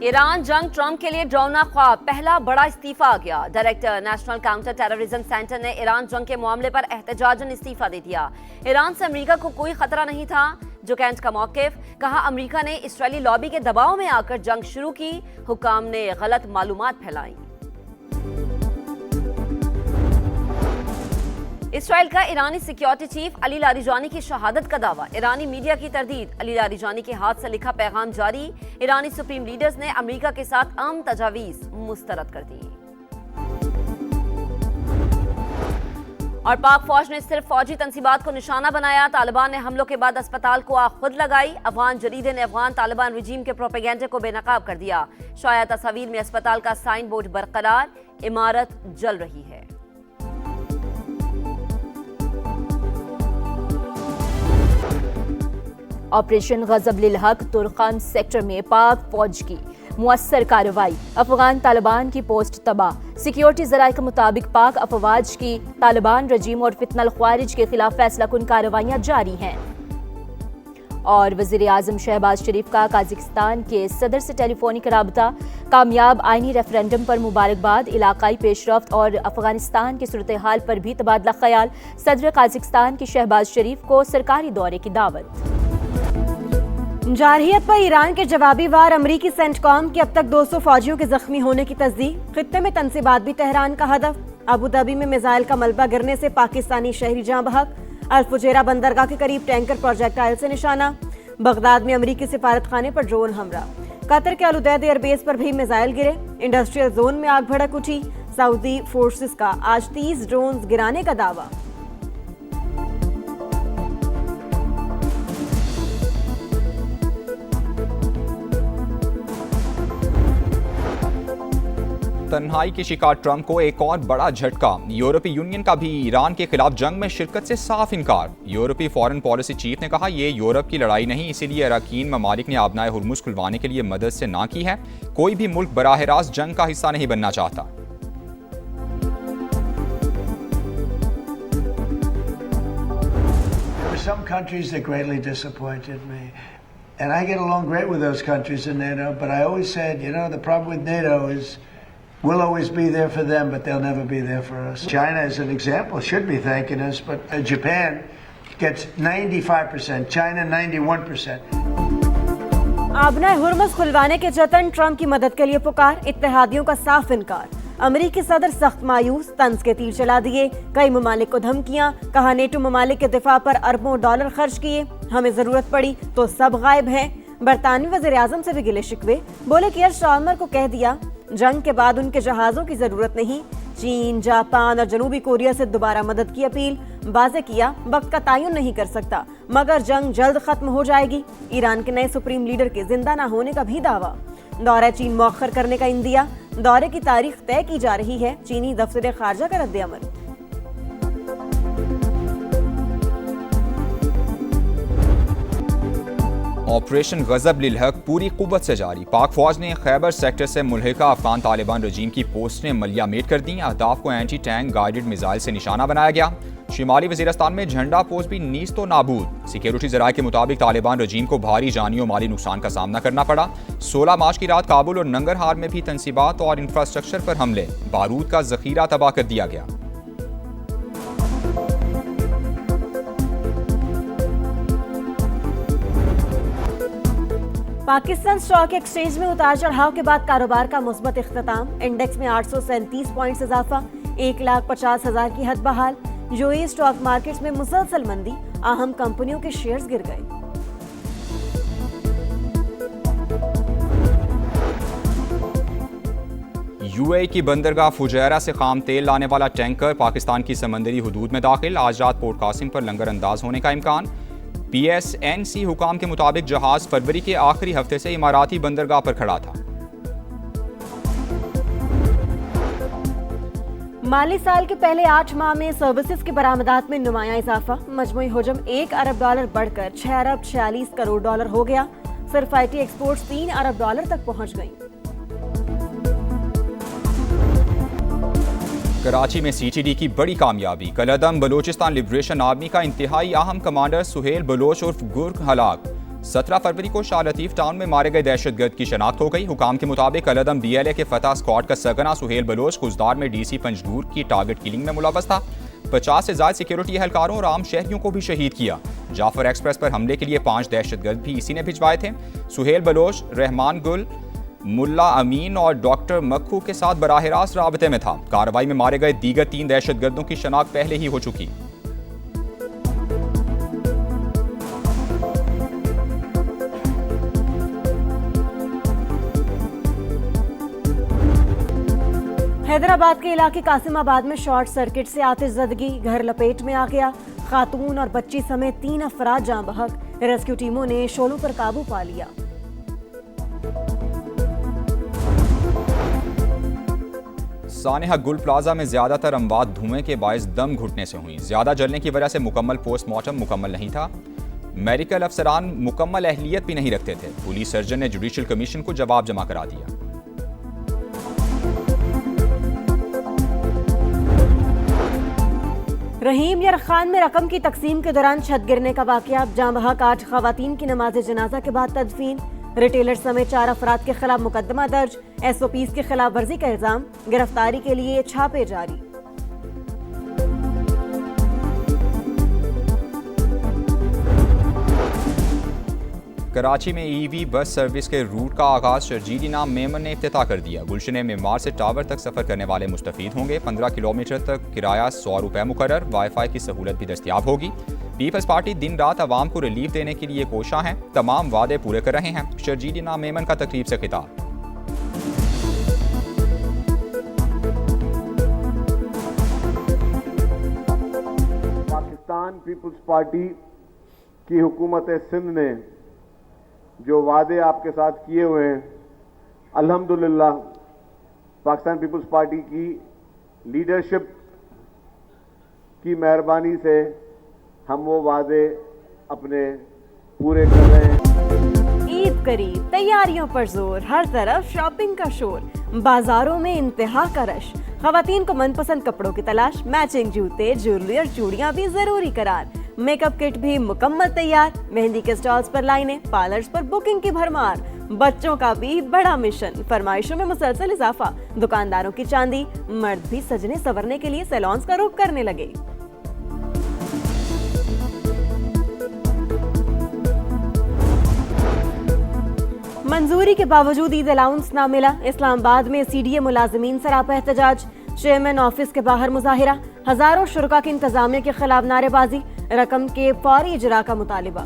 Iran जंग Trump के लिए डरावना ख्वाब, पहला बड़ा इस्तीफा आ गया। Director national counter terrorism centre ने ईरान जंग के मामले पर एहतजाजन इस्तीफा दे दिया। ईरान से अमेरिका को कोई खतरा नहीं था, जो कैंट का मौकिफ, कहा अमेरिका ने इसराइली लॉबी के दबाव में आकर जंग शुरू की, हुकाम ने गलत मालूमात फैलाई। इसराइल का ईरानी सिक्योरिटी चीफ अली लारिजानी की शहादत का दावा, ईरानी मीडिया की तरदीद। अली लारिजानी के हाथ से लिखा पैगाम जारी, ईरानी सुप्रीम लीडर्स ने अमेरिका के साथ अहम तजावीज मुस्तरद कर दी। और पाक फौज ने सिर्फ फौजी तंसीबात को निशाना बनाया, तालिबान ने हमलों के बाद अस्पताल को आग खुद लगाई। अफगान जरीदे ने अफगान तालिबान रजीम के प्रोपेगेंडे को बेनकाब कर दिया। शाया तस्वीर में अस्पताल का साइन बोर्ड बरकरार, इमारत जल रही है। ऑपरेशन गजब लिल हक तुर्कान सेक्टर में पाक फौज की मुअस्सर कार्रवाई, अफगान तालिबान की पोस्ट तबाह। सिक्योरिटी जराये के मुताबिक पाक अफवाज की तालिबान रजीम और फितनल ख्वारिज के खिलाफ फैसला कुन कार्रवाइयां जारी हैं। और वजीर आजम शहबाज शरीफ का काजाकिस्तान के सदर से टेलीफोनिक राबता, कामयाब आईनी रेफरेंडम पर मुबारकबाद, इलाकाई पेशरफ्त और अफगानिस्तान की सूरत हाल पर भी तबादला ख्याल। सदर काजाकिस्तान की शहबाज शरीफ को सरकारी दौरे की दावत। जारहियत पर ईरान के जवाबी वार, अमरीकी सेंटकॉम की अब तक 200 फौजियों के जख्मी होने की तस्दीक। खित्ते में तंसीबात भी तेहरान का हदफ। अबू धाबी में मिसाइल का मलबा गिरने से पाकिस्तानी शहरी जाँ बहक। अल फुजैरा बंदरगाह के करीब टैंकर प्रोजेक्टाइल से निशाना। बगदाद में अमरीकी सिफारत खाने पर ड्रोन हमला। कतर के अल उदैद एयरबेस पर भी मिसाइल गिरे। इंडस्ट्रियल जोन में आग भड़क उठी। सऊदी फोर्सेस का आज 30 ड्रोन गिराने का दावा। तन्हाई के शिकार ट्रंप को एक और बड़ा झटका, यूरोपीय यूनियन का भी ईरान के खिलाफ जंग में शिरकत से साफ इनकार। यूरोपीय फॉरेन पॉलिसी चीफ ने कहा, ये यूरोप की लड़ाई नहीं, इसीलिए अरकान ममालिक ने आबनाए हुर्मुज खुलवाने के लिए मदद से ना की है। कोई भी मुल्क बराह रास्त जंग का हिस्सा नहीं बनना चाहता। Some countries that greatly disappointed me, and I get along great with those countries in NATO. But I always said, the problem with NATO is we'll always be there for them, but they'll never be there for us. China, as an example, should be thanking us, but Japan gets 95%, China 91%. आबनाए हुर्मुज खुलवाने के जतन, Trump की मदद के लिए पुकार, इत्तेहादियों का साफ इनकार। अमरीकी सदर सख्त मायूस, तंज के तीर चला दिए। कई ममालिक को धमकियां, कहा नेटो ममालिक के दिफा पर अरबों डॉलर खर्च किए, हमें जरूरत पड़ी तो सब गायब हैं। बरतानवी वजीर आजम से भी गिले शिकवे, बोले कि स्टार्मर को कह दिया जंग के बाद उनके जहाजों की जरूरत नहीं। चीन, जापान और जनूबी कोरिया से दोबारा मदद की अपील, वाज़े किया वक्त का तयन नहीं कर सकता, मगर जंग जल्द खत्म हो जाएगी। ईरान के नए सुप्रीम लीडर के जिंदा न होने का भी दावा। दौरा चीन मौखर करने का इंदिया, दौरे की तारीख तय की जा रही है। चीनी दफ्तर खारजा का रद्द-ए-अमल। ऑपरेशन गजब लिल हक पूरी कुव्वत से जारी। पाक फौज ने खैबर सेक्टर से मुल्हिका अफगान तालिबान रजीम की पोस्टें मलियामेट कर दी। अहदाफ को एंटी टैंक गाइडेड मिसाइल से निशाना बनाया गया। शिमाली वजीरस्तान में झंडा पोस्ट भी नीस्तो नाबूद। सिक्योरिटी जराये के मुताबिक तालिबान रजीम को भारी जानी और माली नुकसान का सामना करना पड़ा। 16 मार्च की रात काबुल और नंगरहार में भी तंसीबात और इंफ्रास्ट्रक्चर पर हमले, बारूद का जखीरा तबाह कर दिया गया। पाकिस्तान स्टॉक एक्सचेंज में उतार चढ़ाव के बाद कारोबार का मुस्बत इख्तिताम। इंडेक्स में 837 पॉइंट्स इजाफा, 1,50,000 की हद बहाल। यूएई स्टॉक मार्केट्स में मुसलसल मंदी, अहम कंपनियों के शेयर्स गिर गए। यूएई की बंदरगाह फुजैरा से खाम तेल लाने वाला टैंकर पाकिस्तान की समंदरी हुदूद में दाखिल। आज रात पोर्ट कासिम पर लंगर अंदाज होने का इम्कान। PSNC हुकाम के मुताबिक जहाज फरवरी के आखिरी हफ्ते से इमाराती बंदरगाह पर खड़ा था। माली साल के पहले 8 माह में सर्विसेज की बरामदात में नुमाया इजाफा। मजमूई हुजम $1 अरब बढ़कर $6 अरब 46 करोड़ हो गया। सिर्फ IT एक्सपोर्ट्स $3 अरब तक पहुंच गई। कराची में CTD की बड़ी कामयाबी। कलअदम बलोचिस्तान लिबरेशन आर्मी का इंतहाई अहम कमांडर सुहेल बलोच उर्फ गुर्ग हलाक। 17 फरवरी को शाह लतीफ टाउन में मारे गए दहशतगर्द की शनाख्त हो गई। हुकाम के मुताबिक अलअदम BLA के फतह स्क्वाड का सरगना सुहेल बलोच कुजदार में DC पंजगूर की टारगेट किलिंग में मुलव्वस था। 50 से ज्यादा सिक्योरिटी एहलकारों और आम शहरियों को भी शहीद किया। जाफर एक्सप्रेस पर हमले के लिए 5 दहशतगर्द भी इसी ने भिजवाए थे। सुहेल बलोच, रहमान गुल, मुल्ला अमीन और डॉक्टर मक्खू के साथ बराह रास्त राबते में था। कार्रवाई में मारे गए दीगर 3 दहशतगर्दों की शनाख्त पहले ही हो चुकी। हैदराबाद के इलाके कासिमाबाद में शॉर्ट सर्किट से आतिशज़दगी, घर लपेट में आ गया। खातून और बच्ची समेत 3 अफराद जाँ बहक। रेस्क्यू टीमों ने शोलों पर काबू पा लिया। सानेहा गुल प्लाजा में ज्यादातर अमवात धुएं के बायस दम घुटने से हुई। ज्यादा जलने की वजह से मुकम्मल पोस्टमार्टम मुकम्मल नहीं था। मेडिकल अफसरान मुकम्मल अहलियत भी नहीं रखते थे। पुलिस सर्जन ने जुडिशल कमीशन को जवाब जमा करा दिया। रहीम यार खान में रकम की तकसीम के दौरान छत गिरने का वाकया। जाँ बहक 8 खवातीन की नमाज जनाजा के बाद तदफीन। रिटेलर समेत 4 अफराद के खिलाफ मुकदमा दर्ज। SOPs की खिलाफ वर्जी का इल्जाम। गिरफ्तारी के लिए छापे जारी। कराची में EV बस सर्विस के रूट का आगाज शर्जील इनाम मेमन ने इफ्तिताह कर दिया। गुलशन मेमार से टावर तक सफर करने वाले मुस्तफीद होंगे। 15 किलोमीटर तक किराया 100 रुपये मुकर्रर। वाईफाई की सहूलत भी दस्तियाब होगी। पीपल्स पार्टी दिन रात आवाम को रिलीफ देने के लिए कोशां है। तमाम वादे पूरे कर रहे हैं। शर्जील इनाम मेमन का तकरीब से खिताब। पाकिस्तान पीपल्स पार्टी की हुकूमत सिंध ने जो वादे आपके साथ किए हुए हैं, अल्हम्दुलिल्लाह पाकिस्तान पीपल्स पार्टी की लीडरशिप की मेहरबानी से हम वो वादे अपने पूरे कर रहे हैं। ईद करीब, तैयारियों पर जोर, हर तरफ शॉपिंग का शोर, बाजारों में इंतहा का रश। खवातीन को मनपसंद कपड़ों की तलाश। मैचिंग जूते, ज्वेलरी और चूड़ियां भी जरूरी करार। मेकअप किट भी मुकम्मल तैयार। मेहंदी के स्टॉल्स पर लाइनें, पार्लर्स पर बुकिंग की भरमार। बच्चों का भी बड़ा मिशन, फरमाइशों में मुसलसल इजाफा। दुकानदारों की चांदी, मर्द भी सजने संवरने के लिए सैलून्स का रुख करने लगे। मंजूरी के बावजूद ईद अलाउंस ना मिला। इस्लामाबाद में CDA मुलाजमीन सरापा एहतजाज। चेयरमैन ऑफिस के बाहर मुजाहिरा। हजारों शुरका की इंतजामिया के खिलाफ नारेबाजी। रकम के फौरी इजरा का मुतालिबा।